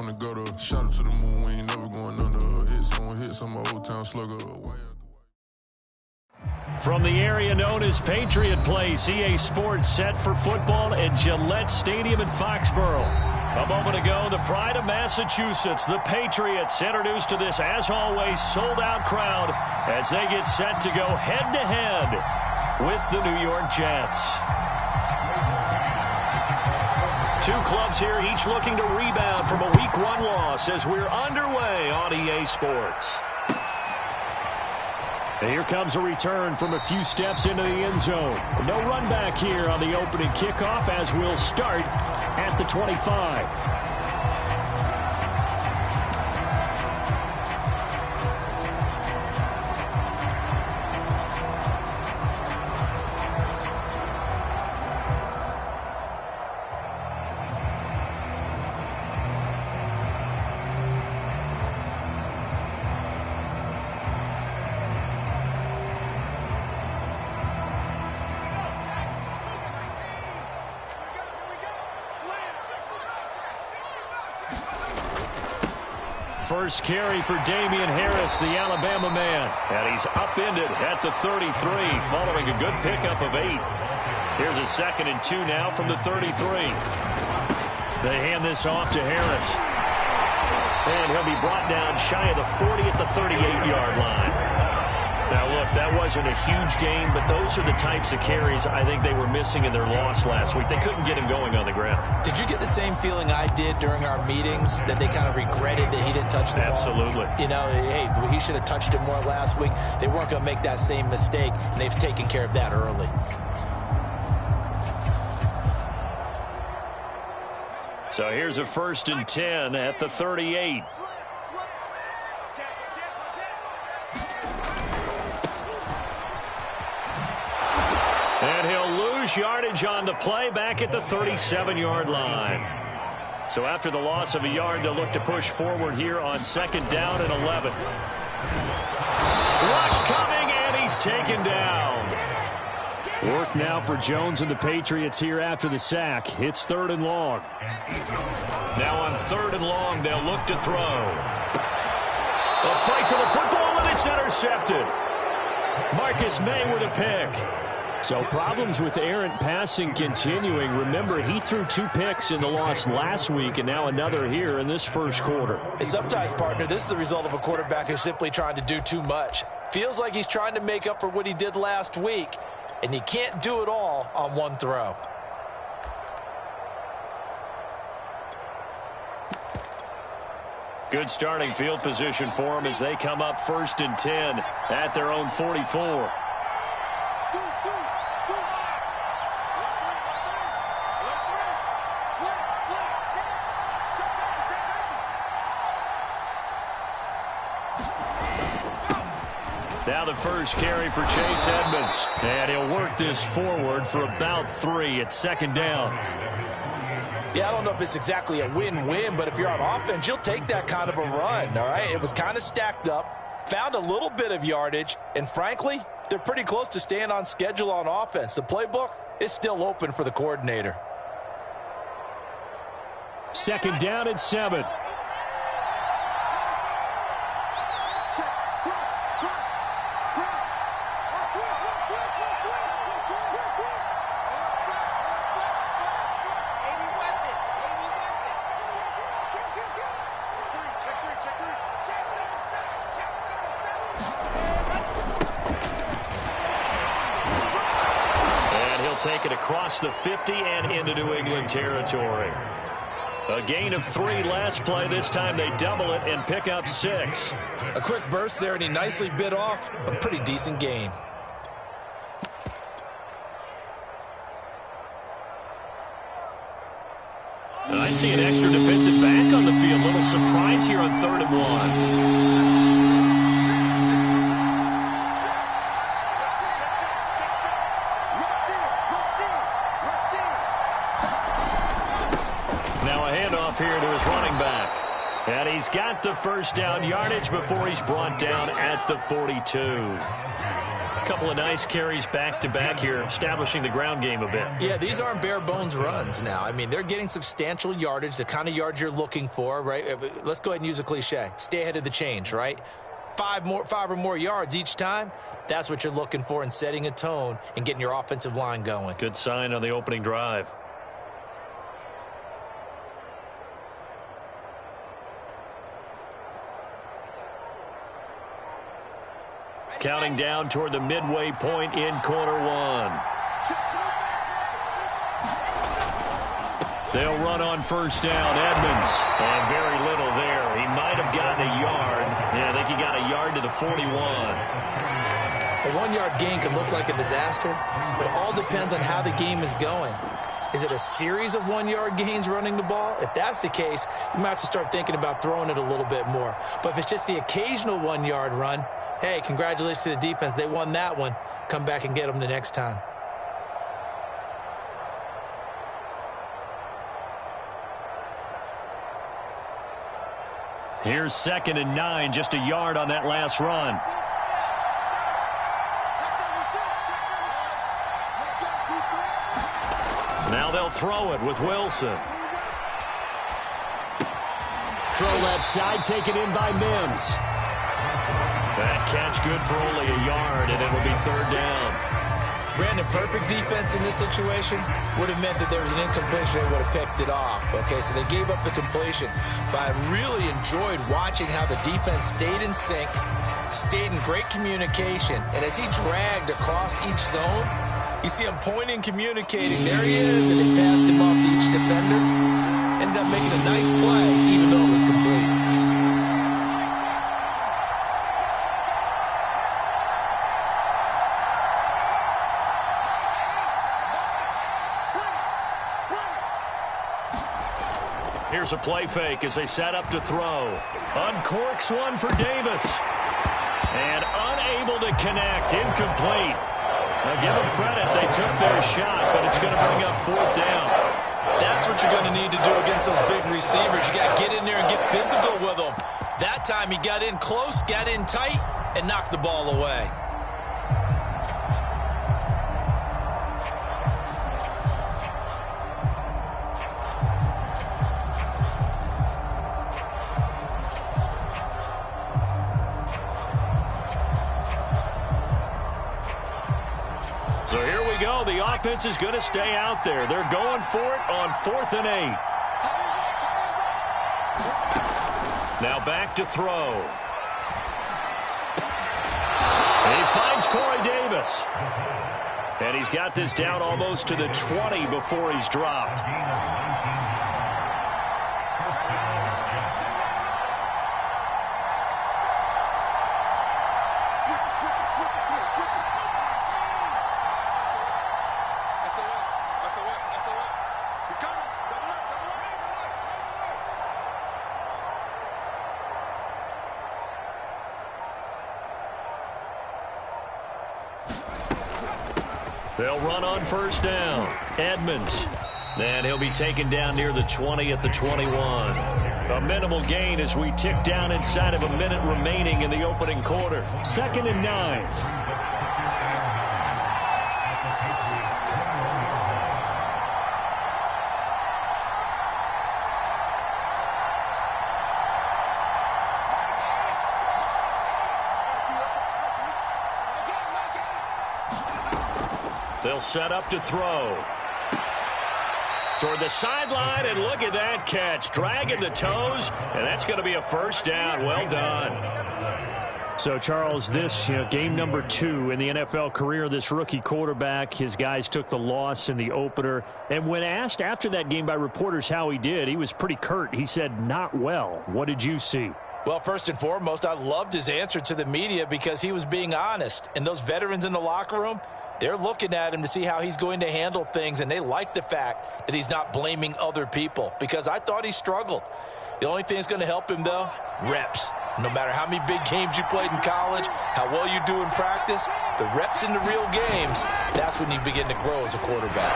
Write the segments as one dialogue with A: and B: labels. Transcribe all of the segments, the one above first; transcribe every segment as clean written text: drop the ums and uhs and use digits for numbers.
A: the gutter. Shot him to the moon, we ain't never going under. Hits on my old town slugger.
B: From the area known as Patriot Place, EA Sports set for football at Gillette Stadium in Foxborough. A moment ago, the pride of Massachusetts, the Patriots, introduced to this, as always, sold-out crowd as they get set to go head-to-head with the New York Jets. Two clubs here, each looking to rebound from a Week 1 loss as we're underway on EA Sports. And here comes a return from a few steps into the end zone. No run back here on the opening kickoff as we'll start at the 25. First carry for Damian Harris, the Alabama man. And he's upended at the 33 following a good pickup of 8. Here's a 2nd and 2 now from the 33. They hand this off to Harris. And he'll be brought down shy of the 40 at the 38-yard line. Now, look, that wasn't a huge gain, but those are the types of carries I think they were missing in their loss last week. They couldn't get him going on the ground.
C: Did you get the same feeling I did during our meetings, that they kind of regretted that he didn't touch the ball?
B: Absolutely.
C: You know, hey, he should have touched it more last week. They weren't going to make that same mistake, and they've taken care of that early.
B: So here's a 1st and 10 at the 38. And he'll lose yardage on the play back at the 37-yard line. So after the loss of a yard, they'll look to push forward here on 2nd down and 11. Rush coming, and he's taken down. Work now for Jones and the Patriots here after the sack. It's 3rd and long. Now on 3rd and long, they'll look to throw. A fight for the football, and it's intercepted. Marcus May with a pick. So problems with errant passing continuing. Remember, he threw 2 picks in the loss last week, and now another here in this first quarter.
C: Hey, sometimes, partner, this is the result of a quarterback who's simply trying to do too much. Feels like he's trying to make up for what he did last week, and he can't do it all on one throw.
B: Good starting field position for them as they come up 1st and 10 at their own 44. Now the first carry for Chase Edmonds. And he'll work this forward for about 3 at 2nd down.
C: Yeah, I don't know if it's exactly a win-win, but if you're on offense, you'll take that kind of a run, all right? It was kind of stacked up, found a little bit of yardage, and frankly, they're pretty close to staying on schedule on offense. The playbook is still open for the coordinator.
B: 2nd down and 7. Take it across the 50 and into New England territory. A gain of 3 last play. This time they double it and pick up 6.
C: A quick burst there, and he nicely bit off a pretty decent gain.
B: And I see an extra defensive back on the field. Little surprise here on 3rd and 1. Here to his running back. And he's got the 1st down yardage before he's brought down at the 42. couple of nice carries back-to-back here, establishing the ground game a bit.
C: Yeah, these aren't bare-bones runs now. I mean, they're getting substantial yardage, the kind of yards you're looking for, right? Let's go ahead and use a cliche. Stay ahead of the change, right? Five or more yards each time, that's what you're looking for in setting a tone and getting your offensive line going.
B: Good sign on the opening drive. Counting down toward the midway point in quarter one. They'll run on first down. Edmonds. And very little there. He might have gotten a yard. Yeah, I think he got a yard to the 41.
C: A one-yard gain can look like a disaster, but it all depends on how the game is going. Is it a series of one-yard gains running the ball? If that's the case, you might have to start thinking about throwing it a little bit more. But if it's just the occasional one-yard run, hey, congratulations to the defense. They won that one. Come back and get them the next time.
B: Here's 2nd and 9, just a yard on that last run. Now they'll throw it with Wilson. Throw left side, taken in by Mims. That catch good for only a yard, and it'll be 3rd down.
C: Brandon, perfect defense in this situation would have meant that there was an incompletion. They would have picked it off. Okay, so they gave up the completion. But I really enjoyed watching how the defense stayed in sync, stayed in great communication. And as he dragged across each zone, you see him pointing, communicating. There he is, and they passed him off to each defender. Ended up making a nice play, even though it was complete.
B: Here's a play fake as they set up to throw. Uncorks one for Davis. And unable to connect. Incomplete. Now give them credit. They took their shot, but it's going to bring up 4th down.
C: That's what you're going to need to do against those big receivers. You got to get in there and get physical with them. That time he got in close, got in tight, and knocked the ball away.
B: So here we go. The offense is going to stay out there. They're going for it on 4th and 8. Now back to throw. He finds Corey Davis. And he's got this down almost to the 20 before he's dropped. They'll run on first down. Edmonds. And he'll be taken down near the 20 at the 21. A minimal gain as we tick down inside of a minute remaining in the opening quarter. 2nd and 9. They'll set up to throw. Toward the sideline, and look at that catch. Dragging the toes, and that's going to be a 1st down. Well done.
D: So, Charles, this game number 2 in the NFL career, this rookie quarterback, his guys took the loss in the opener. And when asked after that game by reporters how he did, he was pretty curt. He said, not well. What did you see?
C: Well, first and foremost, I loved his answer to the media because he was being honest. And those veterans in the locker room, they're looking at him to see how he's going to handle things, and they like the fact that he's not blaming other people because I thought he struggled. The only thing that's going to help him, though, reps. No matter how many big games you played in college, how well you do in practice, the reps in the real games, that's when you begin to grow as a quarterback.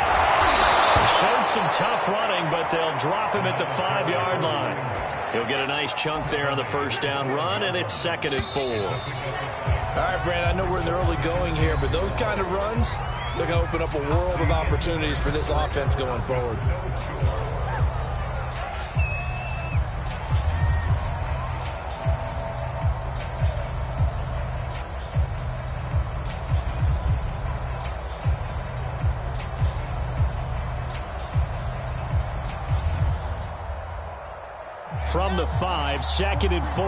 B: Showed some tough running, but they'll drop him at the 5-yard line. He'll get a nice chunk there on the first down run, and it's 2nd and 4.
C: All right, Brandon, I know we're in the early going here, but those kind of runs, they're going to open up a world of opportunities for this offense going forward.
D: From the 5, 2nd and 4.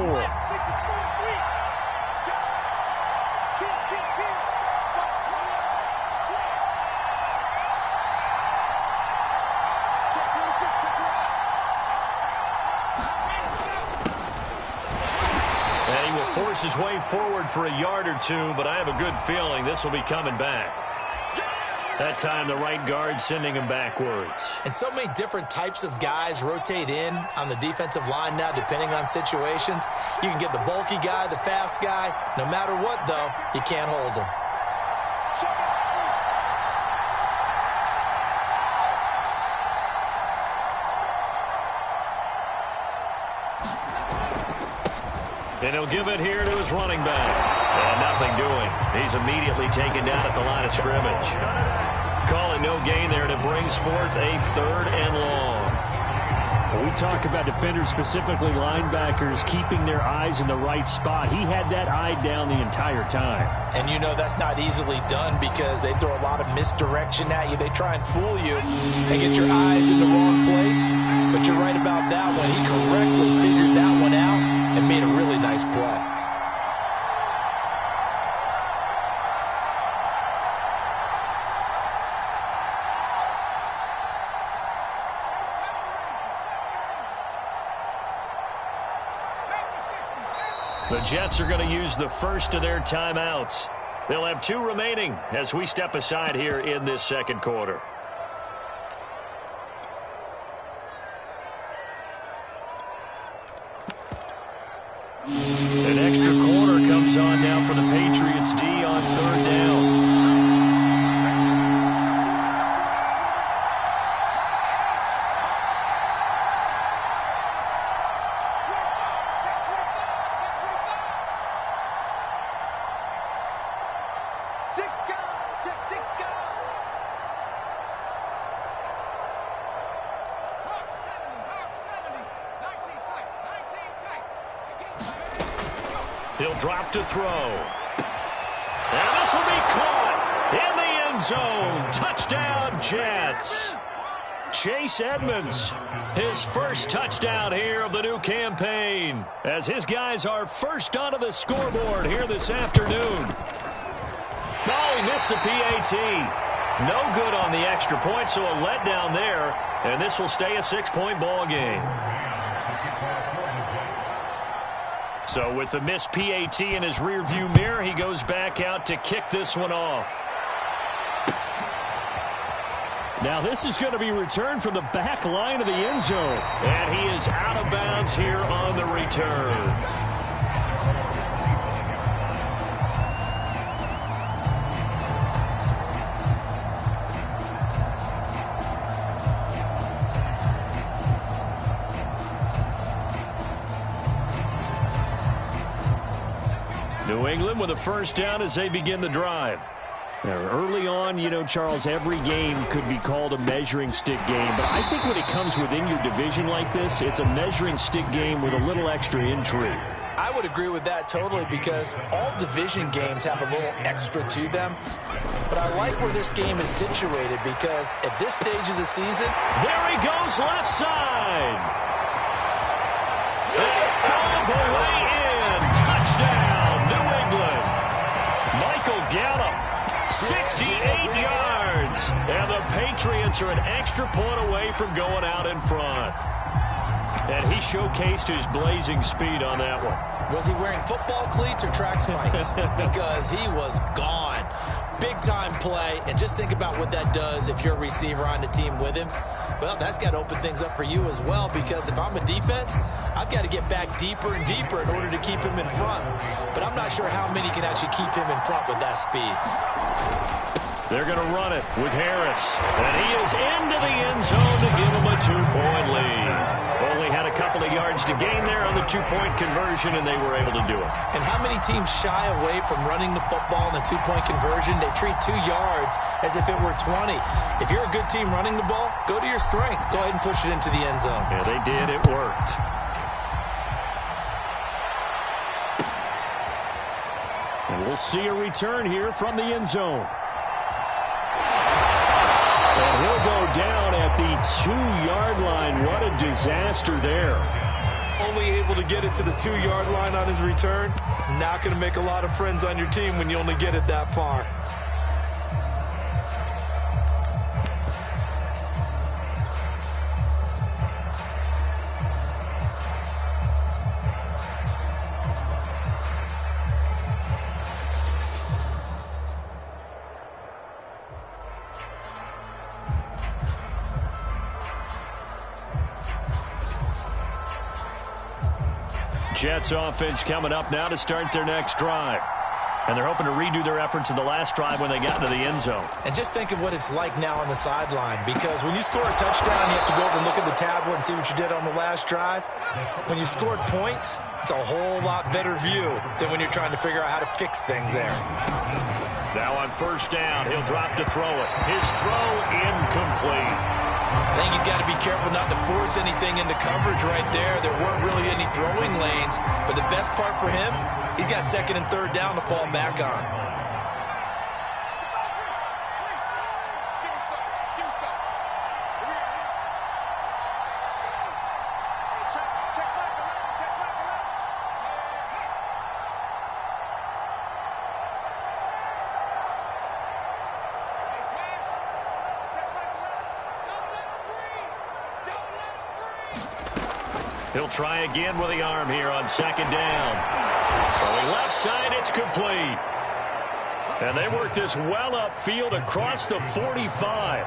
B: And he will force his way forward for a yard or two, but I have a good feeling this will be coming back. That time, the right guard sending him backwards.
C: And so many different types of guys rotate in on the defensive line now, depending on situations. You can get the bulky guy, the fast guy. No matter what, though, you can't hold him.
B: And he'll give it here to his running back. And nothing doing. He's immediately taken down at the line of scrimmage. Calling no gain there, and it brings forth a 3rd and long.
D: Well, we talk about defenders, specifically linebackers, keeping their eyes in the right spot. He had that eye down the entire time.
C: And you know that's not easily done because they throw a lot of misdirection at you. They try and fool you and get your eyes in the wrong place. But you're right about that one. He correctly figured that one out and made a really nice play.
B: The Jets are going to use the first of their timeouts. They'll have 2 remaining as we step aside here in this 2nd quarter. An extra corner comes on now for the Patriots D on 3rd down. He'll drop to throw. And this will be caught in the end zone. Touchdown, Jets. Chase Edmonds, his first touchdown here of the new campaign, as his guys are first onto the scoreboard here this afternoon. Oh, he missed the PAT. No good on the extra point, so a letdown there, and this will stay a 6-point ball game. So with the missed PAT in his rearview mirror, he goes back out to kick this one off.
D: Now this is going to be returned from the back line of the end zone.
B: And he is out of bounds here on the return. New England with a first down as they begin the drive.
D: Now, early on, you know, Charles, every game could be called a measuring stick game. But I think when it comes within your division like this, it's a measuring stick game with a little extra intrigue.
C: I would agree with that totally because all division games have a little extra to them. But I like where this game is situated because at this stage of the season,
B: there he goes left side. All the way in. Touchdown, New England. Michael Gallup, 68 yards. And the Patriots are an extra point away from going out in front. And he showcased his blazing speed on that one.
C: Was he wearing football cleats or track spikes? Because he was gone. Big-time play, and just think about what that does if you're a receiver on the team with him. Well, that's got to open things up for you as well, because if I'm a defense, I've got to get back deeper and deeper in order to keep him in front. But I'm not sure how many can actually keep him in front with that speed.
B: They're going to run it with Harris. And he is into the end zone to give him a 2-point lead. Only had a couple couple of yards to gain there on the two-point conversion, and they were able to do it.
C: And how many teams shy away from running the football in the two-point conversion? They treat 2 yards as if it were 20. If you're a good team running the ball, go to your strength. Go ahead and push it into the end zone.
B: Yeah, they did. It worked. And we'll see a return here from the end zone. And he'll go down at the 2-yard line. What a disaster there.
C: Only able to get it to the 2-yard line on his return. Not going to make a lot of friends on your team when you only get it that far.
B: Jets offense coming up now to start their next drive. And they're hoping to redo their efforts in the last drive when they got into the end zone.
C: And just think of what it's like now on the sideline, because when you score a touchdown, you have to go over and look at the tablet and see what you did on the last drive. When you scored points, it's a whole lot better view than when you're trying to figure out how to fix things there.
B: Now on first down, he'll drop to throw it. His throw incomplete.
C: I think he's got to be careful not to force anything into coverage right there. There weren't really any throwing lanes, but the best part for him, he's got second and third down to fall back on.
B: He'll try again with the arm here on second down. Throwing left side, it's complete. And they work this well upfield across the 45.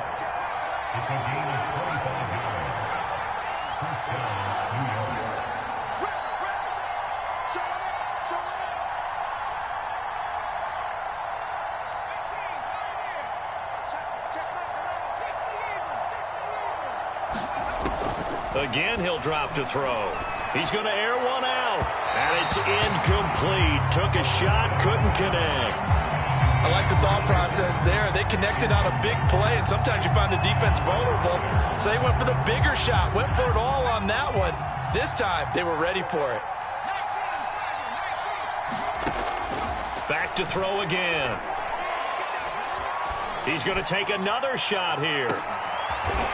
B: Again, he'll drop to throw. He's going to air one out. And it's incomplete. Took a shot, couldn't connect.
C: I like the thought process there. They connected on a big play, and sometimes you find the defense vulnerable. So they went for the bigger shot, went for it all on that one. This time, they were ready for it.
B: Back to throw again. He's going to take another shot here.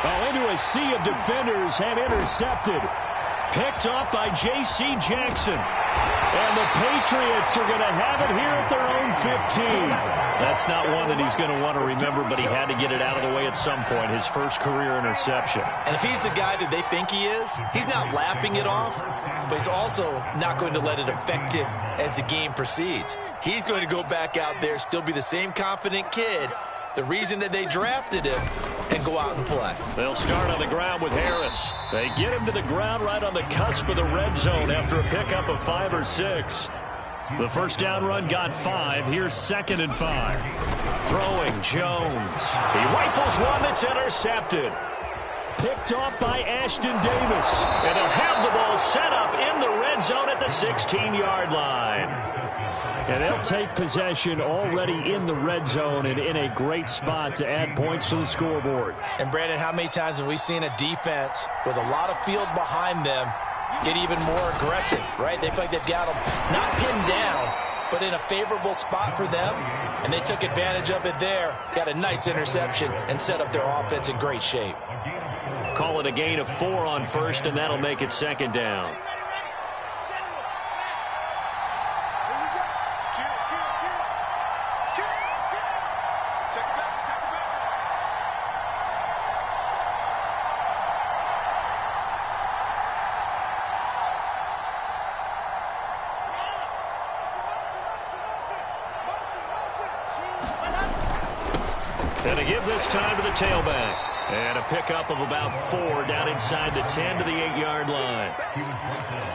B: Oh, into a sea of defenders and intercepted. Picked off by J.C. Jackson. And the Patriots are going to have it here at their own 15. That's not one that he's going to want to remember, but he had to get it out of the way at some point, his first career interception.
C: And if he's the guy that they think he is, he's not laughing it off, but he's also not going to let it affect him as the game proceeds. He's going to go back out there, still be the same confident kid, the reason that they drafted him, and go out and play.
B: They'll start on the ground with Harris. They get him to the ground right on the cusp of the red zone after a pickup of 5 or 6. The first down run got 5. Here's 2nd and 5. Throwing Jones. He rifles one that's intercepted. Picked off by Ashton Davis. And he'll have the ball set up in the red zone at the 16-yard line. And they'll take possession already in the red zone and in a great spot to add points to the scoreboard.
C: And, Brandon, how many times have we seen a defense with a lot of field behind them get even more aggressive, right? They feel like they've got them not pinned down, but in a favorable spot for them, and they took advantage of it there, got a nice interception, and set up their offense in great shape.
B: Call it a gain of 4 on first, and that'll make it 2nd down. And a give this time to the tailback. And a pickup of about 4 down inside the 10 to the 8-yard line.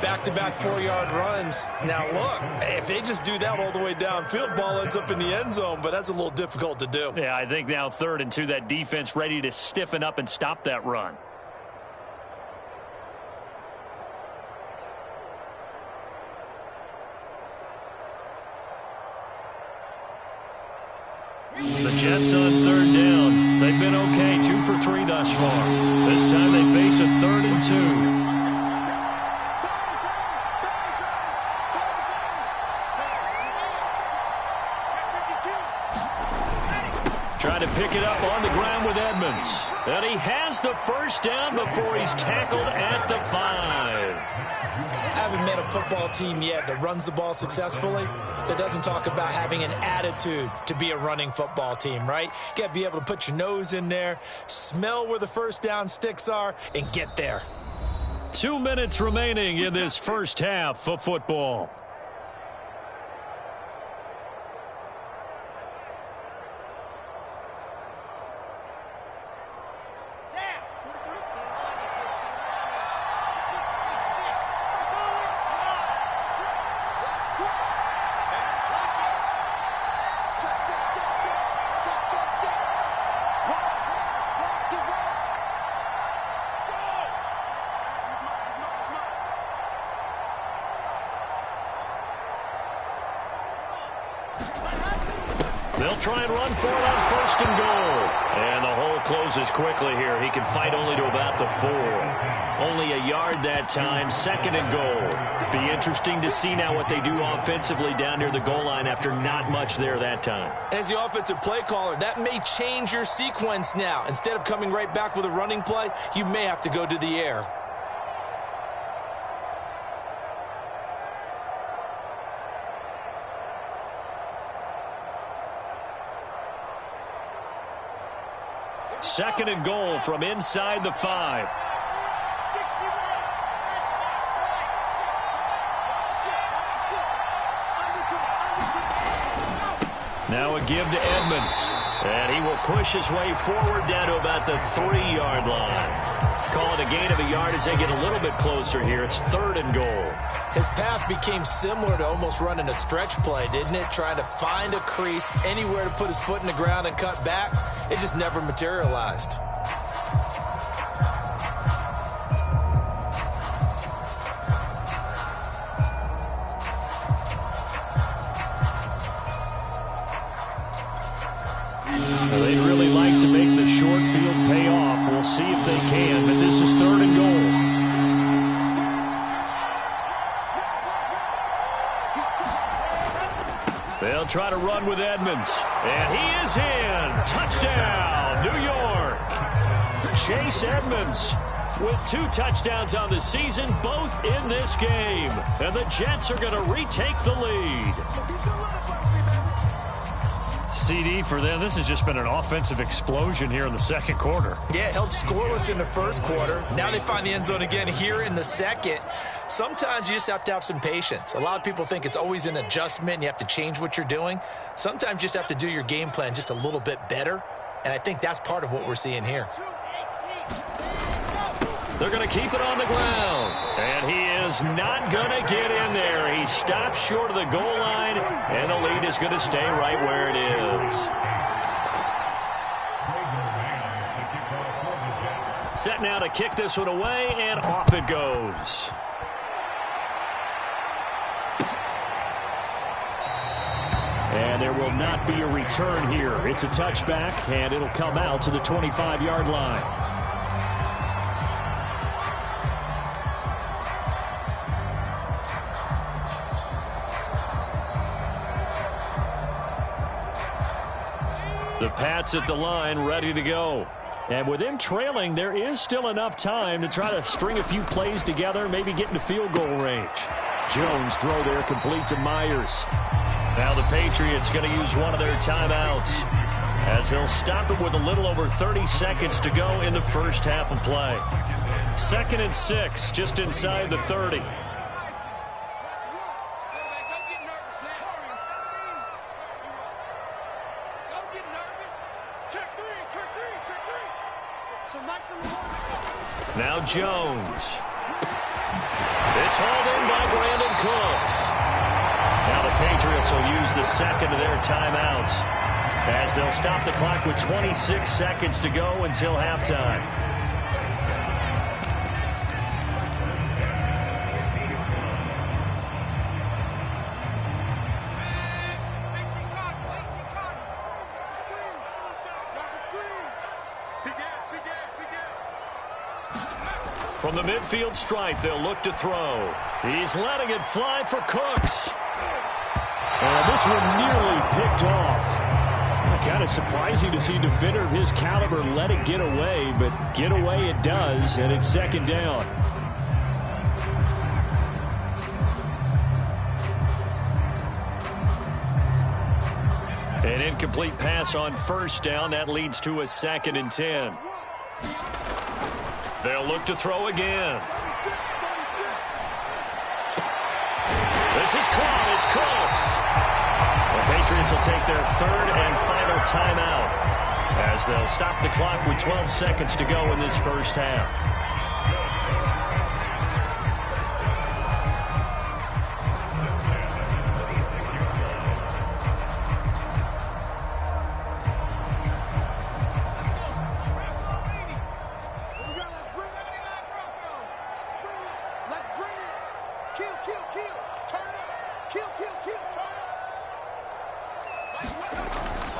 C: Back-to-back 4-yard runs. Now, look, if they just do that all the way downfield, ball ends up in the end zone, but that's a little difficult to do.
B: Yeah, I think now 3rd and 2, that defense ready to stiffen up and stop that run. The Jets on third down. They've been okay, 2 for 3 thus far. This time they face a 3rd and 2. Trying to pick it up on the ground with Edmonds. And he has the first down before he's tackled at the 5.
C: I haven't met a football team yet that runs the ball successfully that doesn't talk about having an attitude to be a running football team, right? You got to be able to put your nose in there, smell where the first down sticks are, and get there.
B: 2 minutes remaining in this first half of football. They'll try and run for it on 1st and goal. And the hole closes quickly here. He can fight only to about the 4. Only a yard that time. 2nd and goal. Be interesting to see now what they do offensively down near the goal line after not much there that time.
C: As the offensive play caller, that may change your sequence now. Instead of coming right back with a running play, you may have to go to the air.
B: Second and goal from inside the 5. Now a give to Edmonds. And he will push his way forward down to about the 3-yard line. Call it a gain of a yard as they get a little bit closer here. It's 3rd and goal.
C: His path became similar to almost running a stretch play, didn't it? Trying to find a crease, anywhere to put his foot in the ground and cut back. It just never materialized.
D: They'd really like to make the short field pay off. We'll see if they can, but this is 3rd and goal.
B: They'll try to run with Edmonds. And he is in. Touchdown, New York. Chase Edmonds with 2 touchdowns on the season, both in this game. And the Jets are going to retake the lead.
D: CD for them. This has just been an offensive explosion here in the 2nd quarter.
C: Yeah, held scoreless in the 1st quarter. Now they find the end zone again here in the 2nd. Sometimes you just have to have some patience. A lot of people think it's always an adjustment and you have to change what you're doing. Sometimes you just have to do your game plan just a little bit better. And I think that's part of what we're seeing here.
B: They're going to keep it on the ground. And he is not going to get in there. He stops short of the goal line, and the lead is going to stay right where it is. Set now to kick this one away, and off it goes. And there will not be a return here. It's a touchback, and it'll come out to the 25-yard line. The Pats at the line, ready to go. And with them trailing, there is still enough time to try to string a few plays together, maybe get into field goal range. Jones throw there complete to Myers. Now the Patriots going to use one of their timeouts as they'll stop it with a little over 30 seconds to go in the first half of play. 2nd and 6, just inside the 30. Now Jones. It's hauled in by Brandon Cooks. Now the Patriots will use the 2nd of their timeouts as they'll stop the clock with 26 seconds to go until halftime. From the midfield stripe, they'll look to throw. He's letting it fly for Cooks.
D: And this one nearly picked off. Kind of surprising to see a defender of his caliber let it get away, but get away it does, and it's second down.
B: An incomplete pass on first down. That leads to a 2nd and 10. They'll look to throw again. This is caught. It's Cooks. The Patriots will take their 3rd and final timeout as they'll stop the clock with 12 seconds to go in this first half.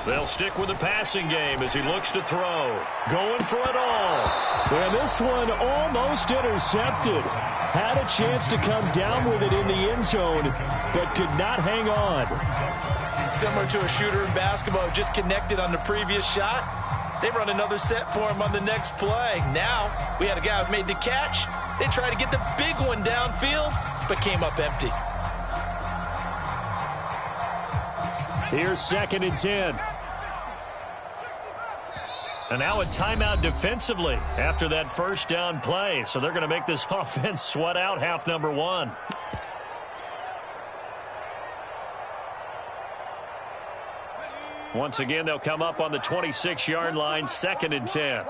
B: They'll stick with the passing game as he looks to throw. Going for it all.
D: And this one almost intercepted. Had a chance to come down with it in the end zone, but could not hang on.
C: Similar to a shooter in basketball, just connected on the previous shot. They run another set for him on the next play. Now, we had a guy who made the catch. They tried to get the big one downfield, but came up empty.
D: Here's 2nd and 10.
B: And now a timeout defensively after that first down play. So they're going to make this offense sweat out half number 1. Once again, they'll come up on the 26-yard line, 2nd and 10.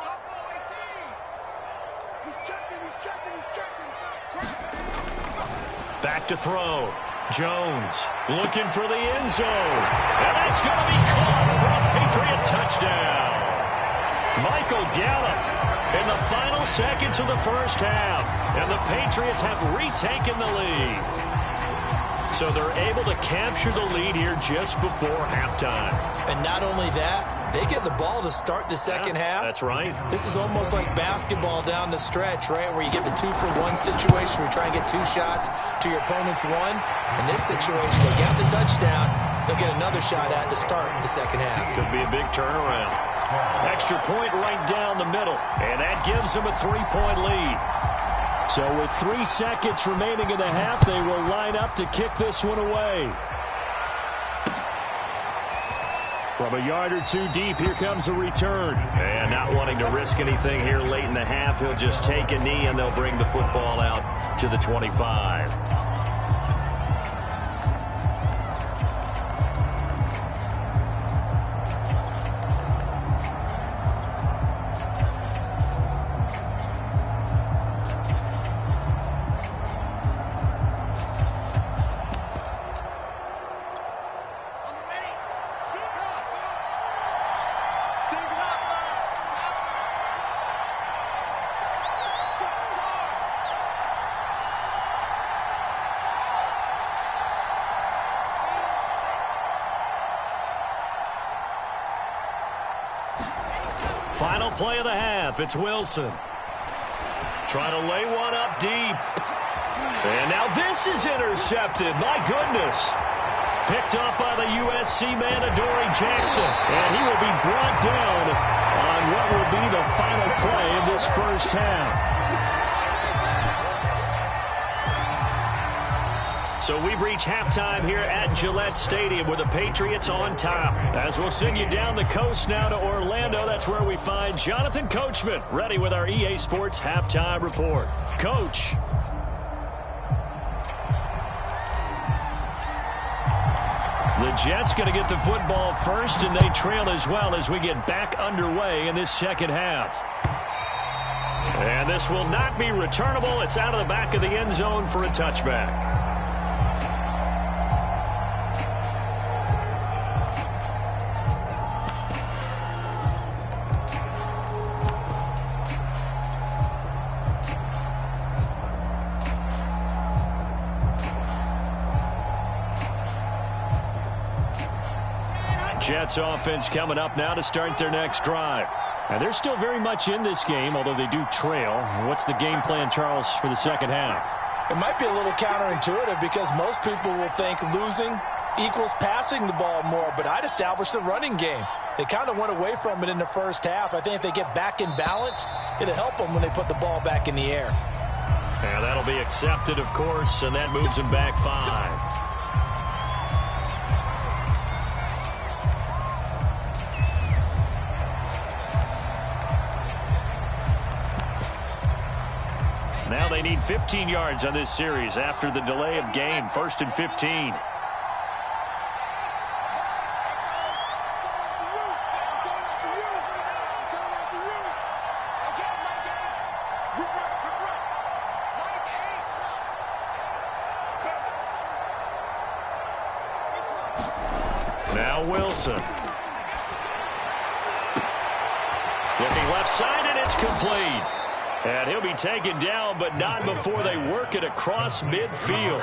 B: Back to throw. Jones looking for the end zone. And that's going to be caught for a Patriot touchdown. Michael Gallup in the final seconds of the first half. And the Patriots have retaken the lead. So they're able to capture the lead here just before halftime.
C: And not only that, they get the ball to start the second half.
B: That's right.
C: This is almost like basketball down the stretch, right, where you get the 2-for-1 situation where you try and get 2 shots to your opponent's 1. In this situation, they got the touchdown. They'll get another shot at to start the second half.
B: Could be a big turnaround. Extra point right down the middle, and that gives them a 3-point lead.
D: So with 3 seconds remaining in the half, they will line up to kick this one away. From a yard or 2 deep, here comes a return.
B: And not wanting to risk anything here late in the half, he'll just take a knee, and they'll bring the football out to the 25. Final play of the half. It's Wilson. Trying to lay one up deep. And now this is intercepted. My goodness. Picked up by the USC man, Adoree Jackson. And he will be brought down on what will be the final play of this first half. So we've reached halftime here at Gillette Stadium with the Patriots on top. As we'll send you down the coast now to Orlando, that's where we find Jonathan Coachman, ready with our EA Sports Halftime Report. Coach. The Jets going to get the football first, and they trail as well as we get back underway in this second half. And this will not be returnable. It's out of the back of the end zone for a touchback. Jets offense coming up now to start their next drive.
D: And they're still very much in this game, although they do trail. What's the game plan, Charles, for the second half?
C: It might be a little counterintuitive because most people will think losing equals passing the ball more, but I'd establish the running game. They kind of went away from it in the first half. I think if they get back in balance, it'll help them when they put the ball back in the air.
B: And that'll be accepted, of course, and that moves them back 5. Now they need 15 yards on this series after the delay of game. 1st and 15. Now Wilson. Looking left side, and it's complete. And he'll be taken down, but not before they work it across midfield.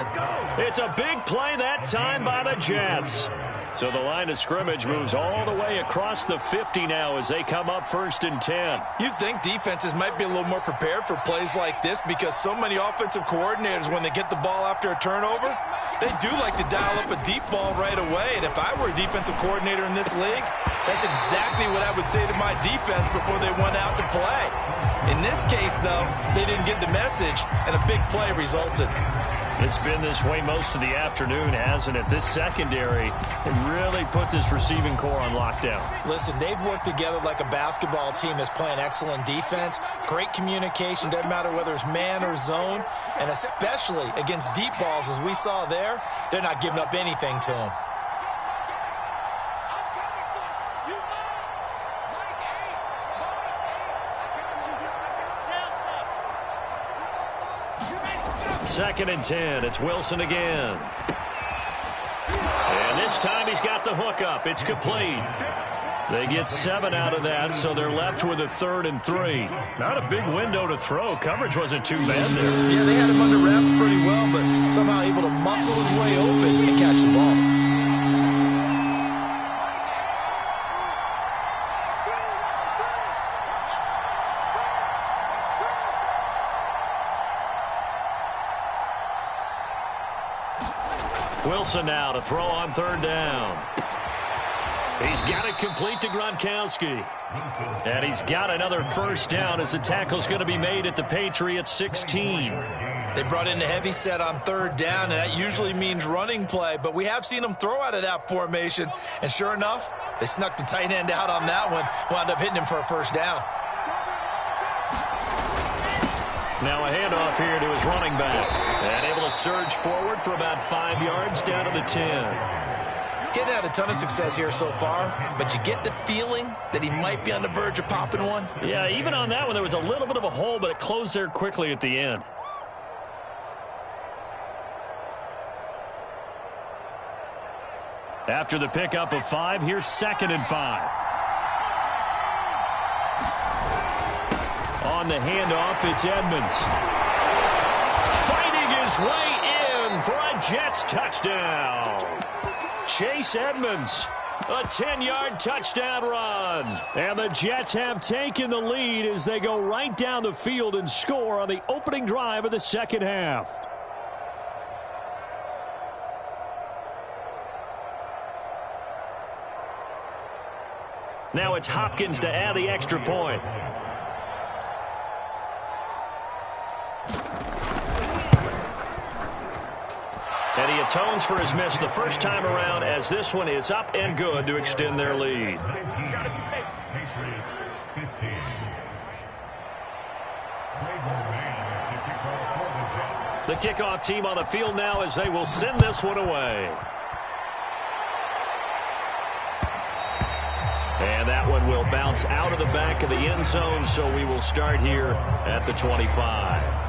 B: It's a big play that time by the Jets. So the line of scrimmage moves all the way across the 50 now as they come up 1st and 10.
C: You'd think defenses might be a little more prepared for plays like this because so many offensive coordinators, when they get the ball after a turnover, they do like to dial up a deep ball right away. And if I were a defensive coordinator in this league, that's exactly what I would say to my defense before they went out to play. In this case, though, they didn't get the message, and a big play resulted.
B: It's been this way most of the afternoon, hasn't it? This secondary really put this receiving core on lockdown.
C: Listen, they've worked together like a basketball team that's playing excellent defense. Great communication, doesn't matter whether it's man or zone. And especially against deep balls, as we saw there, they're not giving up anything to them.
B: Second and 10. It's Wilson again. And this time he's got the hook up. It's complete. They get 7 out of that, so they're left with a 3rd and 3. Not a big window to throw. Coverage wasn't too bad there.
C: Yeah, they had him under wraps pretty well, but somehow able to muscle his way open and catch the ball.
B: Wilson now to throw on 3rd down. He's got it complete to Gronkowski. And he's got another 1st down as the tackle's going to be made at the Patriots 16.
C: They brought in the heavy set on 3rd down, and that usually means running play, but we have seen them throw out of that formation. And sure enough, they snuck the tight end out on that one, wound up hitting him for a 1st down.
B: Now a handoff here to his running back. And able to surge forward for about 5 yards down to the 10.
C: Getting had a ton of success here so far, but you get the feeling that he might be on the verge of popping one.
B: Yeah, even on that one, there was a little bit of a hole, but it closed there quickly at the end. After the pickup of 5, here's 2nd and 5. On the handoff, it's Edmonds. Fighting his way in for a Jets touchdown. Chase Edmonds, a 10-yard touchdown run. And the Jets have taken the lead as they go right down the field and score on the opening drive of the second half. Now it's Hopkins to add the extra point. And he atones for his miss the first time around as this one is up and good to extend their lead. The kickoff team on the field now as they will send this one away. And that one will bounce out of the back of the end zone, so we will start here at the 25.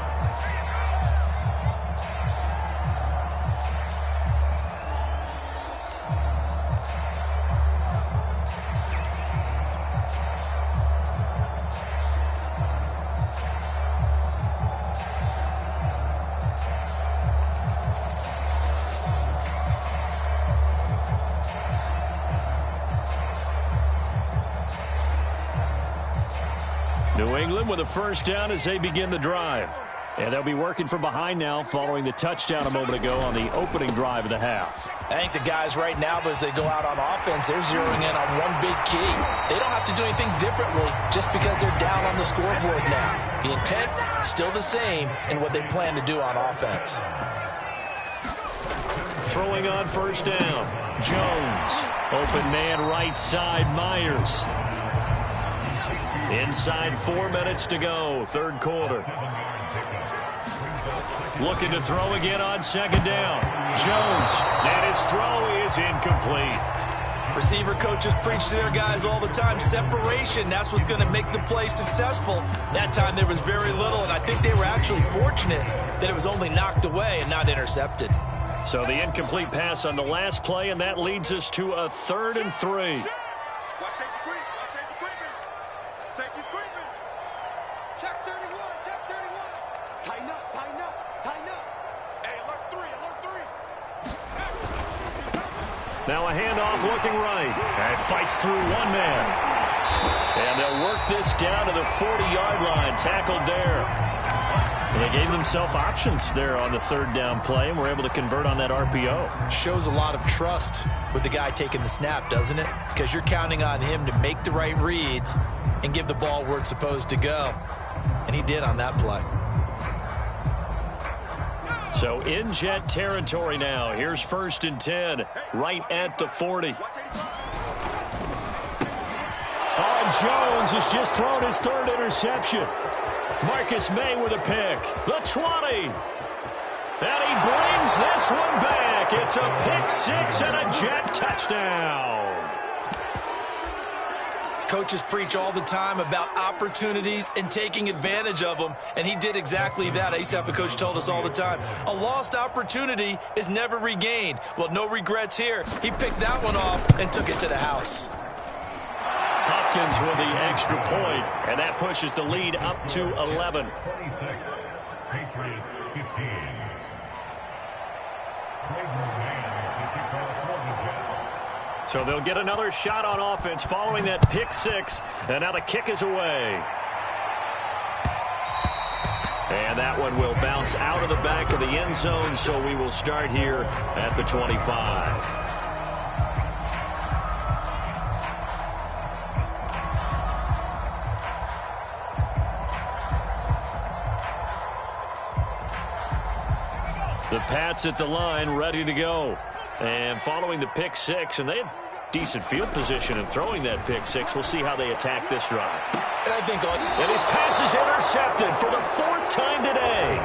B: New England with a first down as they begin the drive. And they'll be working from behind now following the touchdown a moment ago on the opening drive of the half.
C: I think the guys right now, as they go out on offense, they're zeroing in on one big key. They don't have to do anything differently just because they're down on the scoreboard now. The intent, still the same in what they plan to do on offense.
B: Throwing on first down. Jones. Open man right side, Myers. Inside 4 minutes to go, third quarter. Looking to throw again on second down. Jones, and his throw is incomplete.
C: Receiver coaches preach to their guys all the time. Separation, that's what's going to make the play successful. That time there was very little, and I think they were actually fortunate that it was only knocked away and not intercepted.
B: So the incomplete pass on the last play, and that leads us to a 3rd and 3. Now a handoff looking right. And fights through one man. And they'll work this down to the 40-yard line. Tackled there. And they gave themselves options there on the 3rd down play, and were able to convert on that RPO.
C: Shows a lot of trust with the guy taking the snap, doesn't it? Because you're counting on him to make the right reads and give the ball where it's supposed to go. And he did on that play.
B: So in Jet territory now. Here's 1st and 10, right at the 40. Oh, Jones has just thrown his 3rd interception. Marcus May with a pick. The 20. And he brings this one back. It's a pick 6 and a Jet touchdown.
C: Coaches preach all the time about opportunities and taking advantage of them, and he did exactly that. I used to have a coach told us all the time, a lost opportunity is never regained. Well, no regrets here. He picked that one off and took it to the house.
B: Hopkins with the extra point, and that pushes the lead up to 11. So they'll get another shot on offense following that pick 6, and now the kick is away. And that one will bounce out of the back of the end zone, so we will start here at the 25. The Pats at the line, ready to go. And following the pick 6, and they had decent field position in throwing that pick 6. We'll see how they attack this drive.
C: And I think
B: and his pass is intercepted for the 4th time today.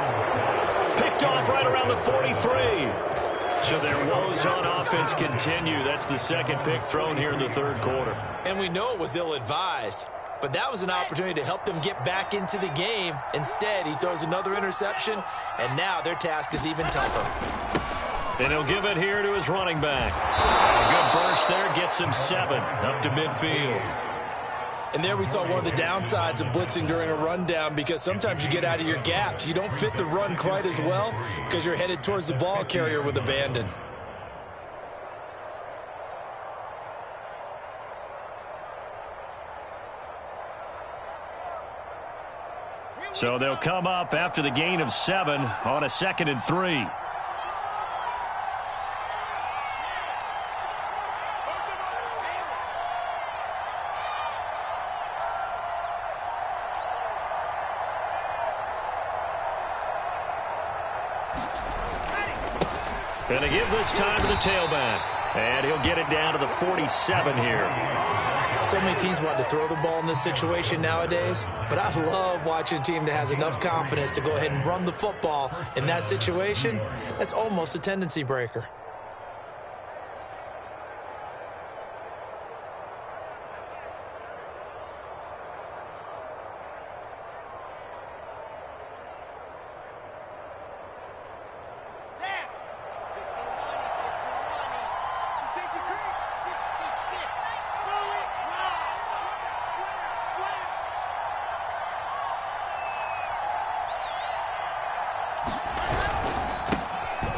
B: Picked off right around the 43. So their woes on offense continue. That's the 2nd pick thrown here in the 3rd quarter.
C: And we know it was ill-advised, but that was an opportunity to help them get back into the game. Instead, he throws another interception, and now their task is even tougher.
B: And he'll give it here to his running back. A good burst there, gets him 7 up to midfield.
C: And there we saw one of the downsides of blitzing during a rundown, because sometimes you get out of your gaps. You don't fit the run quite as well because you're headed towards the ball carrier with abandon.
B: So they'll come up after the gain of 7 on a 2nd and 3. And they give this time to the tailback. And he'll get it down to the 47 here.
C: So many teams want to throw the ball in this situation nowadays, but I love watching a team that has enough confidence to go ahead and run the football in that situation. That's almost a tendency breaker.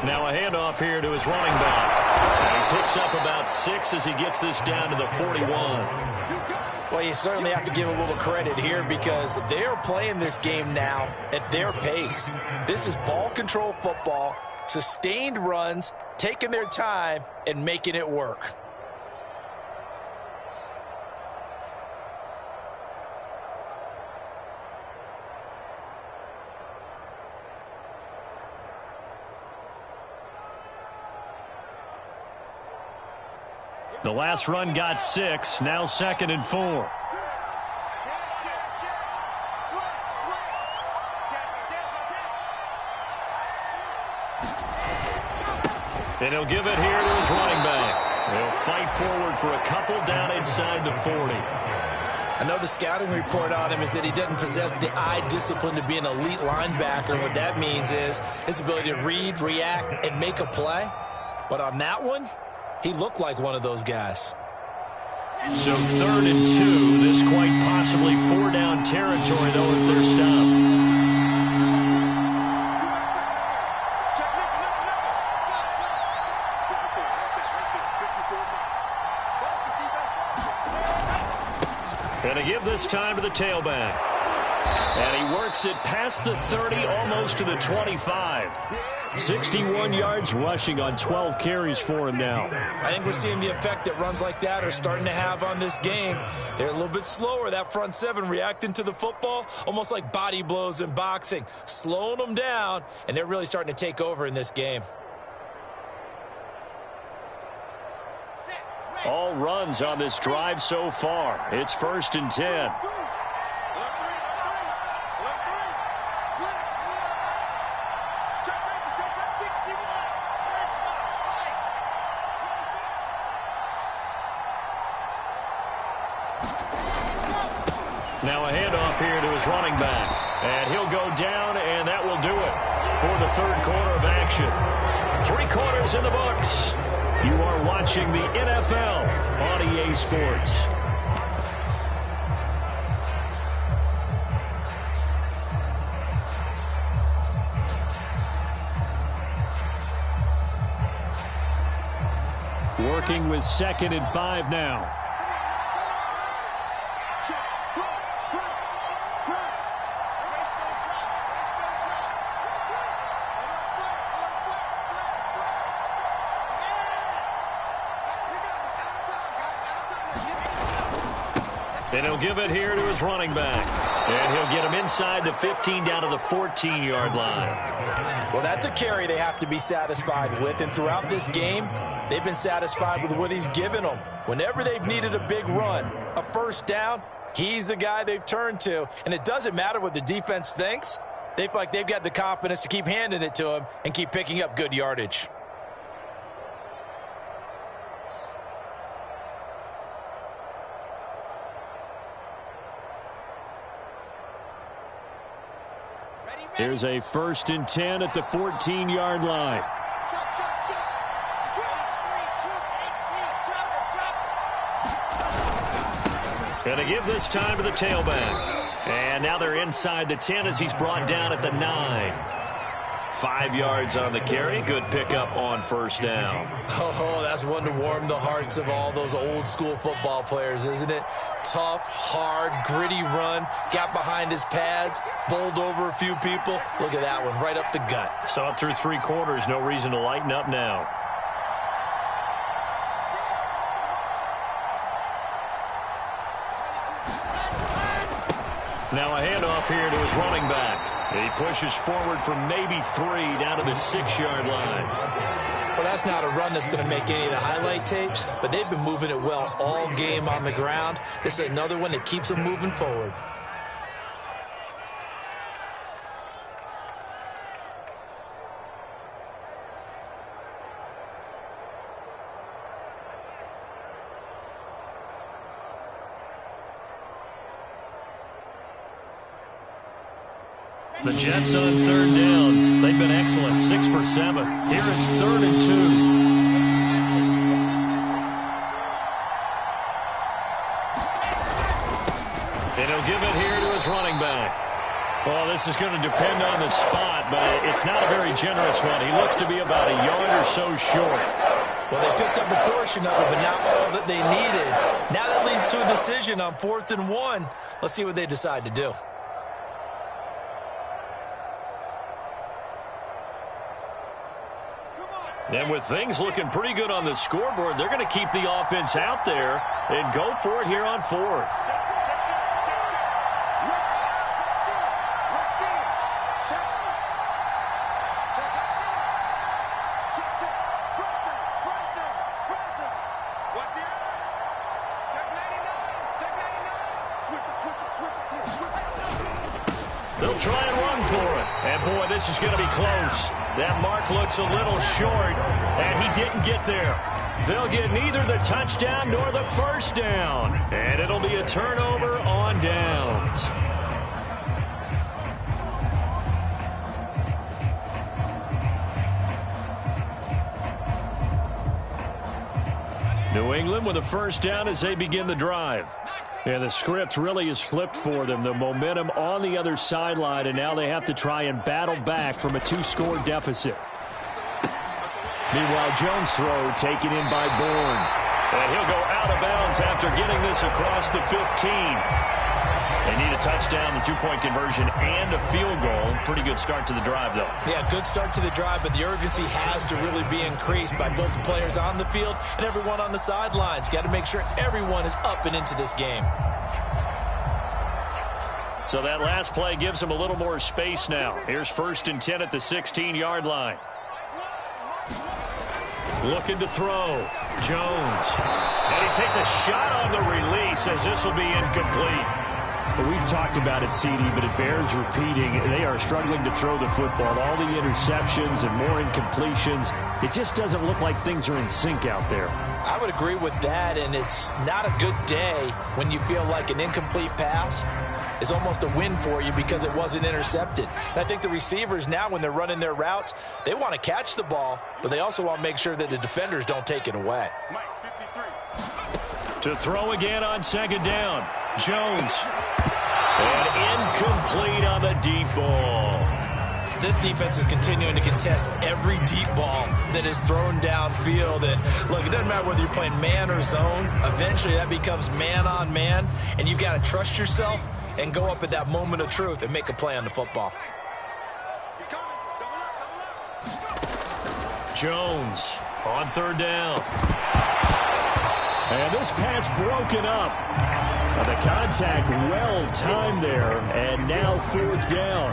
B: Now a handoff here to his running back. And he picks up about 6 as he gets this down to the 41.
C: Well, you certainly have to give a little credit here because they are playing this game now at their pace. This is ball control football, sustained runs, taking their time, and making it work.
B: The last run got 6, now 2nd and 4. And he'll give it here to his running back. He'll fight forward for a couple down inside the 40.
C: I know the scouting report on him is that he doesn't possess the eye discipline to be an elite linebacker. What that means is his ability to read, react, and make a play. But on that one, he looked like one of those guys.
B: So 3rd and 2. This quite possibly 4-down territory, though, if they're stopped. And to give this time to the tailback. And he works it past the 30, almost to the 25. 61 yards rushing on 12 carries for him now.
C: I think we're seeing the effect that runs like that are starting to have on this game. They're a little bit slower, that front seven, reacting to the football, almost like body blows in boxing, slowing them down, and they're really starting to take over in this game.
B: All runs on this drive so far. It's 1st and 10. Now a handoff here to his running back. And he'll go down, and that will do it for the 3rd quarter of action. 3 quarters in the books. You are watching the NFL on EA Sports.
D: Working with 2nd and 5 now.
B: And he'll give it here to his running back. And he'll get him inside the 15 down to the 14-yard line.
C: Well, that's a carry they have to be satisfied with. And throughout this game, they've been satisfied with what he's given them. Whenever they've needed a big run, a 1st down, he's the guy they've turned to. And it doesn't matter what the defense thinks. They feel like they've got the confidence to keep handing it to him and keep picking up good yardage.
D: Here's a 1st and 10 at the 14-yard line.
B: Going to give this time to the tailback. And now they're inside the 10 as he's brought down at the 9. 5 yards on the carry. Good pickup on 1st down.
C: Oh, that's one to warm the hearts of all those old school football players, isn't it? Tough, hard, gritty run. Got behind his pads, bowled over a few people. Look at that one, right up the gut.
B: Saw it through 3 quarters. No reason to lighten up now. Now a handoff here to his running back. He pushes forward for maybe 3 down to the 6-yard line.
C: Well, that's not a run that's going to make any of the highlight tapes, but they've been moving it well all game on the ground. This is another one that keeps them moving forward.
B: The Jets on 3rd down. They've been excellent. 6 for 7. Here it's 3rd and 2. And he'll give it here to his running back. Well, this is going to depend on the spot, but it's not a very generous one. He looks to be about a yard or so short.
C: Well, they picked up a portion of it, but not all that they needed. Now that leads to a decision on 4th and 1. Let's see what they decide to do.
B: And with things looking pretty good on the scoreboard, they're going to keep the offense out there and go for it here on 4th. They'll try and run for it. And, boy, this is going to be close. That mark looks a little short, and he didn't get there. They'll get neither the touchdown nor the first down. And it'll be a turnover on downs. New England with a first down as they begin the drive. Yeah, the script really is flipped for them. The momentum on the other sideline, and now they have to try and battle back from a 2-score deficit. Meanwhile, Jones' throw taken in by Bourne. And he'll go out of bounds after getting this across the 15. They need a touchdown, the 2-point conversion, and a field goal. Pretty good start to the drive, though.
C: Yeah, good start to the drive, but the urgency has to really be increased by both the players on the field and everyone on the sidelines. Got to make sure everyone is up and into this game.
B: So that last play gives them a little more space now. Here's 1st and 10 at the 16-yard line. Looking to throw. Jones. And he takes a shot on the release as this will be incomplete.
D: Well, we've talked about it, CD, but it bears repeating. They are struggling to throw the football. All the interceptions and more incompletions. It just doesn't look like things are in sync out there.
C: I would agree with that, and it's not a good day when you feel like an incomplete pass is almost a win for you because it wasn't intercepted. And I think the receivers now, when they're running their routes, they want to catch the ball, but they also want to make sure that the defenders don't take it away.
B: To throw again on 2nd down. Jones. And incomplete on the deep ball.
C: This defense is continuing to contest every deep ball that is thrown downfield. And look, it doesn't matter whether you're playing man or zone. Eventually that becomes man on man, and you've got to trust yourself and go up at that moment of truth and make a play on the football.
B: Jones on 3rd down. And this pass broken up. The contact well timed there, and now 4th down.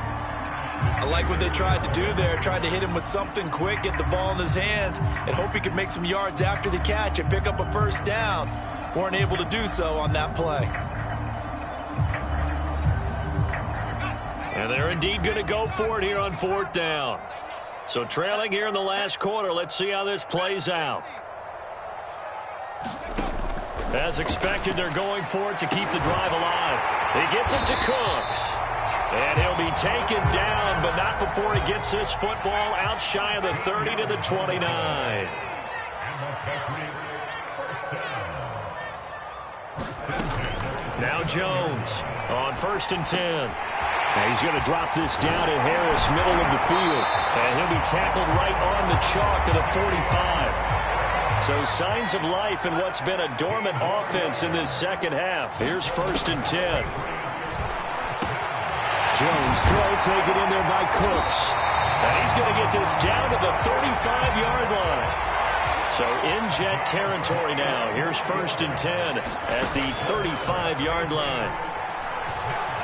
C: I like what they tried to do there. Tried to hit him with something quick, get the ball in his hands, and hope he could make some yards after the catch and pick up a first down. Weren't able to do so on that play.
B: And they're indeed going to go for it here on 4th down. So trailing here in the last quarter. Let's see how this plays out. As expected, they're going for it to keep the drive alive. He gets it to Cooks. And he'll be taken down, but not before he gets this football out shy of the 30 to the 29. Now Jones on 1st and 10.
D: Now he's going to drop this down to Harris, middle of the field.
B: And he'll be tackled right on the chalk of the 45. So signs of life in what's been a dormant offense in this second half. Here's 1st and 10.
D: Jones throw taken in there by Cooks.
B: And he's going to get this down to the 35-yard line. So in jet territory now. Here's 1st and 10 at the 35-yard line.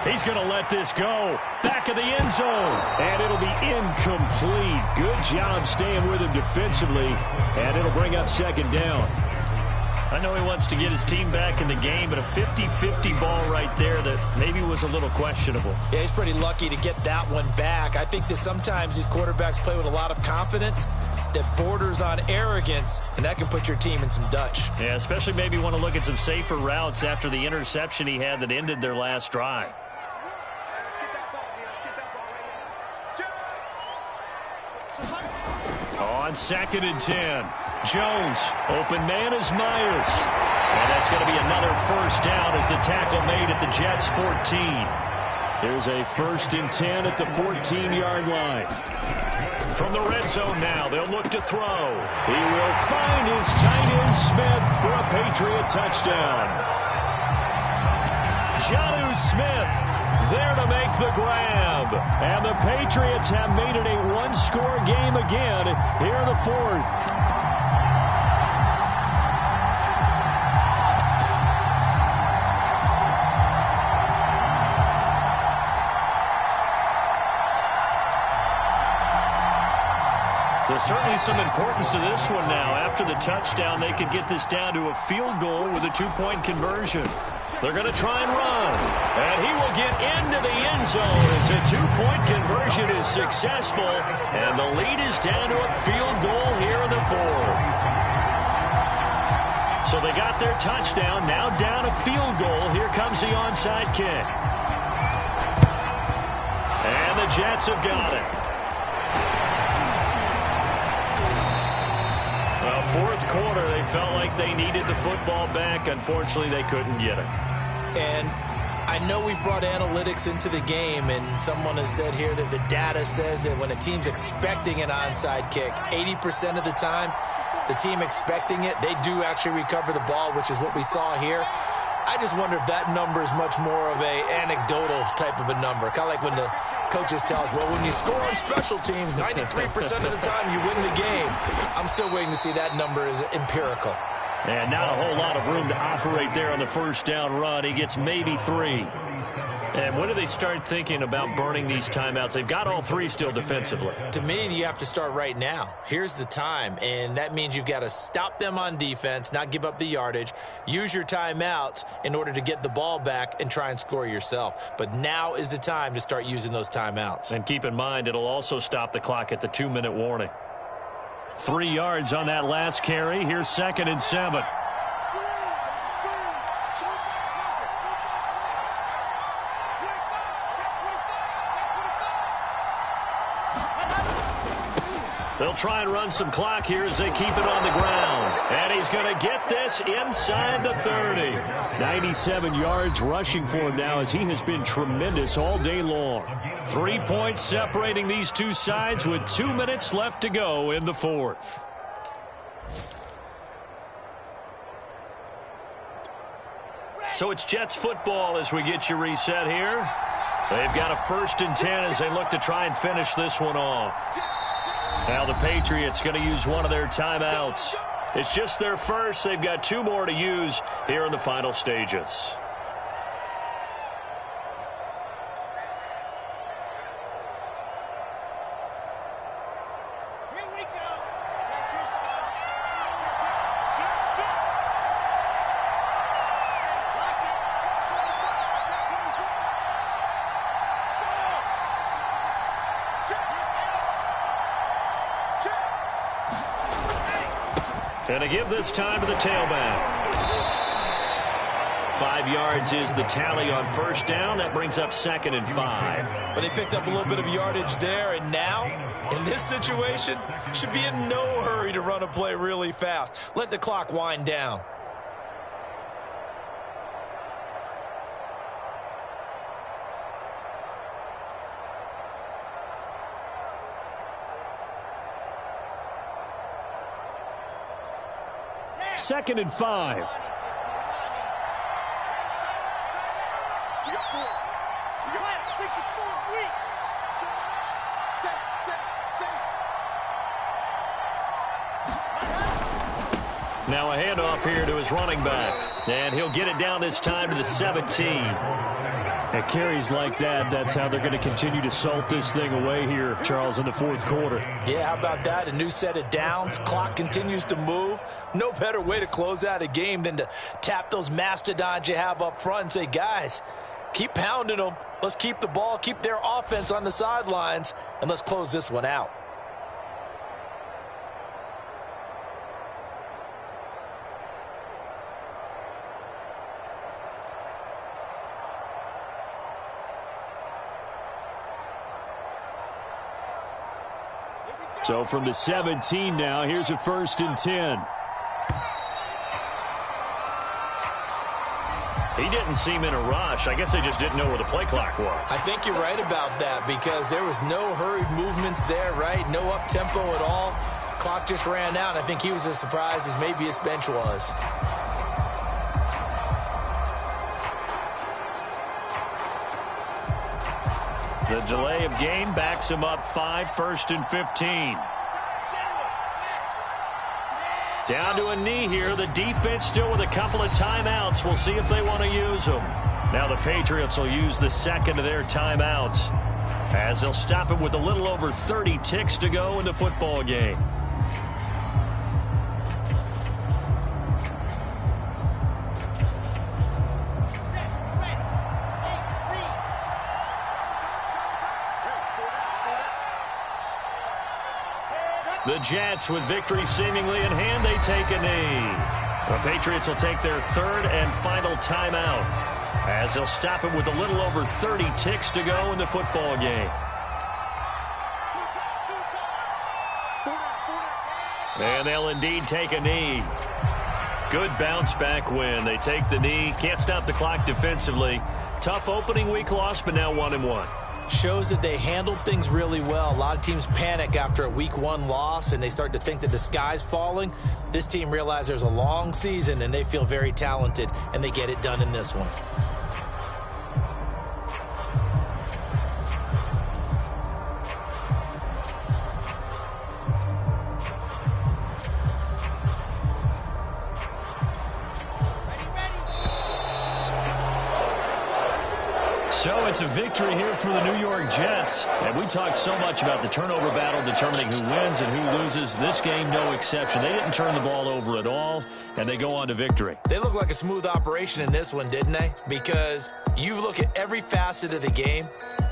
B: He's going to let this go. Back of the end zone.
D: And it'll be incomplete. Good job staying with him defensively. And it'll bring up 2nd down.
B: I know he wants to get his team back in the game, but a 50-50 ball right there that maybe was a little questionable.
C: Yeah, he's pretty lucky to get that one back. I think that sometimes these quarterbacks play with a lot of confidence that borders on arrogance, and that can put your team in some Dutch.
B: Yeah, especially maybe want to look at some safer routes after the interception he had that ended their last drive. On 2nd and 10. Jones, open man is Myers. And that's going to be another first down as the tackle made at the Jets' 14.
D: There's a 1st and 10 at the 14-yard line.
B: from the red zone now. They'll look to throw. He will find his tight end Smith for a Patriot touchdown. Jonnu Smith there to make the grab. And the Patriots have made it a one-score game again here in the fourth. There's certainly some importance to this one now. After the touchdown, they could get this down to a field goal with a two-point conversion. They're going to try and run. And he will get into the end zone as a two-point conversion is successful. And the lead is down to a field goal here in the fourth. So they got their touchdown, now down a field goal. Here comes the onside kick. And the Jets have got it. Fourth quarter, they felt like they needed the football back. Unfortunately, they couldn't get it.
C: And I know we brought analytics into the game, and someone has said here that the data says that when a team's expecting an onside kick, 80% of the time, the team expecting it, they do actually recover the ball, which is what we saw here. I just wonder if that number is much more of a anecdotal type of a number. Kind of like when the coaches tell us, well, when you score on special teams, 93% of the time you win the game. I'm still waiting to see that number is empirical.
B: And not a whole lot of room to operate there on the first down run. He gets maybe 3. And when do they start thinking about burning these timeouts? They've got all 3 still defensively.
C: To me, you have to start right now. Here's the time, and that means you've got to stop them on defense, not give up the yardage, use your timeouts in order to get the ball back and try and score yourself. But now is the time to start using those timeouts.
B: And keep in mind, it'll also stop the clock at the 2-minute warning. 3 yards on that last carry. Here's 2nd and 7. They'll try and run some clock here as they keep it on the ground. And he's going to get this inside the 30.
D: 97 yards rushing for him now as he has been tremendous all day long.
B: 3 points separating these two sides with 2 minutes left to go in the fourth. So it's Jets football as we get you reset here. They've got a 1st and 10 as they look to try and finish this one off. Now the Patriots going to use one of their timeouts. It's just their first. They've got 2 more to use here in the final stages.
E: Here we go.
B: And to give this time to the tailback. 5 yards is the tally on first down. That brings up 2nd and 5.
C: But they picked up a little bit of yardage there, and now, in this situation, should be in no hurry to run a play really fast. Let the clock wind down.
D: Second and 5.
E: You got 4. You got 6 is 4. Weak.
B: Now a handoff here to his running back. And he'll get it down this time to the 17.
D: At carries like that, that's how they're going to continue to salt this thing away here, Charles, in the fourth quarter.
C: Yeah, how about that? A new set of downs. Clock continues to move. No better way to close out a game than to tap those mastodons you have up front and say, guys, keep pounding them. Let's keep the ball, keep their offense on the sidelines, and let's close this one out.
D: So from the 17 now, here's a 1st and 10.
B: He didn't seem in a rush. I guess they just didn't know where the play clock was.
C: I think you're right about that because there was no hurried movements there, right? No up-tempo at all. Clock just ran out. I think he was as surprised as maybe his bench was.
B: The delay of game backs him up 5, 1st and 15. Down to a knee here. The defense still with a couple of timeouts. We'll see if they want to use them. Now the Patriots will use the second of their timeouts as they'll stop it with a little over 30 ticks to go in the football game. The Jets, with victory seemingly in hand, they take a knee. The Patriots will take their third and final timeout as they'll stop it with a little over 30 ticks to go in the football game. And they'll indeed take a knee. Good bounce-back win. They take the knee. Can't stop the clock defensively. Tough opening week loss, but now 1-1.
C: Shows that they handled things really well. A lot of teams panic after a week 1 loss, and they start to think that the sky's falling. This team realized there's a long season, and they feel very talented, and they get it done in this one.
B: So it's a victory here for the New York Jets. And we talked so much about the turnover battle determining who wins and who loses. This game, no exception. They didn't turn the ball over at all, and they go on to victory.
C: They look like a smooth operation in this one, didn't they? Because you look at every facet of the game,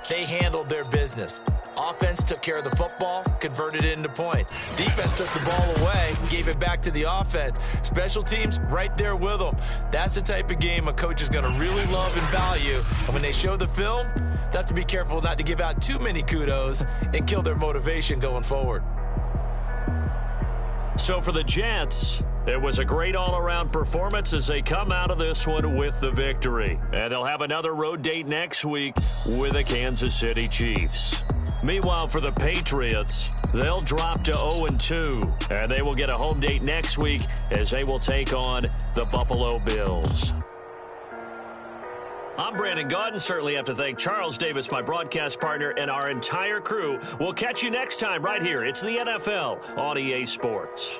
C: they handled their business. Offense took care of the football, converted it into points. Defense took the ball away, gave it back to the offense. Special teams, right there with them. That's the type of game a coach is going to really love and value. And when they show the film, they have to be careful not to give out too many kudos and kill their motivation going forward.
B: So for the Jets, it was a great all-around performance as they come out of this one with the victory. And they'll have another road date next week with the Kansas City Chiefs. Meanwhile, for the Patriots, they'll drop to 0-2, and they will get a home date next week as they will take on the Buffalo Bills. I'm Brandon Gaudin. Certainly have to thank Charles Davis, my broadcast partner, and our entire crew. We'll catch you next time right here. It's the NFL on EA Sports.